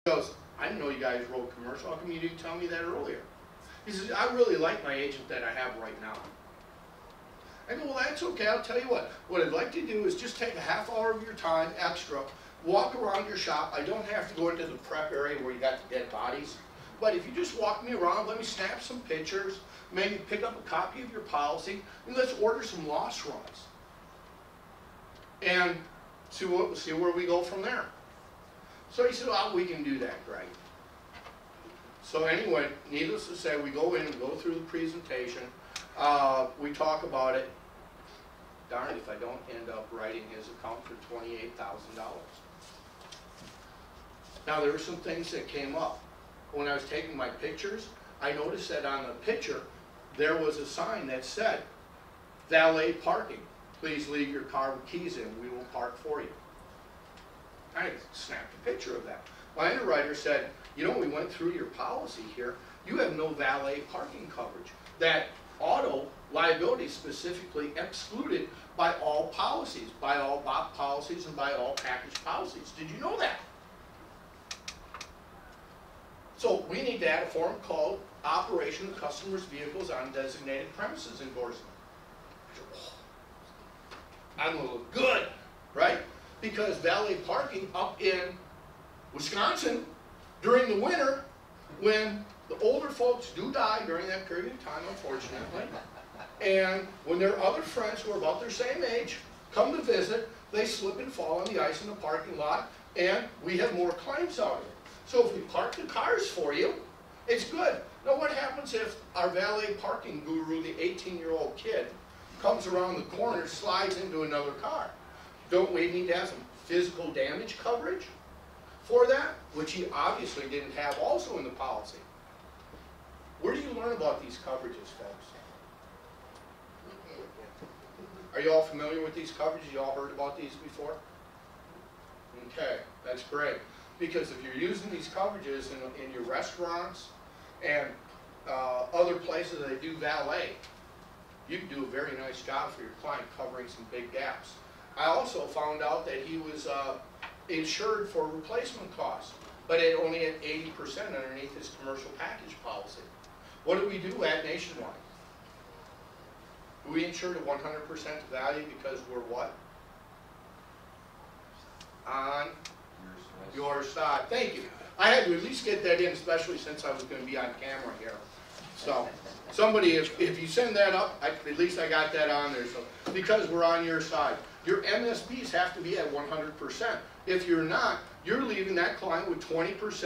goes, I didn't know you guys wrote commercial. How come you didn't tell me that earlier? He says, I really like my agent that I have right now. I go, well, that's okay. I'll tell you what. What I'd like to do is just take a half hour of your time extra, walk around your shop. I don't have to go into the prep area where you got the dead bodies. But if you just walk me around, let me snap some pictures, maybe pick up a copy of your policy, and let's order some loss runs. And see where we go from there. So he said, well, we can do that, Greg. So anyway, needless to say, we go in and go through the presentation. We talk about it. Darn it, if I don't end up writing his account for $28,000. Now, there were some things that came up. When I was taking my pictures, I noticed that on the picture, there was a sign that said, valet parking. Please leave your car with keys in. We will park for you. I snapped a picture of that. My underwriter said, you know, we went through your policy here. You have no valet parking coverage. That auto liability is specifically excluded by all policies, by all BOP policies and by all package policies. Did you know that? So we need to add a form called Operation of Customers' Vehicles on Designated Premises endorsement. I'm going to look good, right? Because valet parking up in Wisconsin during the winter, when the older folks do die during that period of time, unfortunately, and when their other friends who are about their same age come to visit, they slip and fall on the ice in the parking lot, and we have more claims out of it. So if we park the cars for you, it's good. Now what happens if our valet parking guru, the 18-year-old kid, comes around the corner, slides into another car? Don't we need to have some physical damage coverage for that? Which he obviously didn't have also in the policy. Where do you learn about these coverages, folks? Are you all familiar with these coverages? You all heard about these before? Okay, that's great. Because if you're using these coverages in your restaurants and other places that do valet, you can do a very nice job for your client covering some big gaps. I also found out that he was insured for replacement costs, but it only had 80% underneath his commercial package policy. What do we do at Nationwide? Do we insure to 100% value because we're what? On your side. Thank you. I had to at least get that in, especially since I was going to be on camera here. So, somebody, if you send that up, at least I got that on there. So, because we're on your side. Your MSBs have to be at 100%. If you're not, you're leaving that client with 20%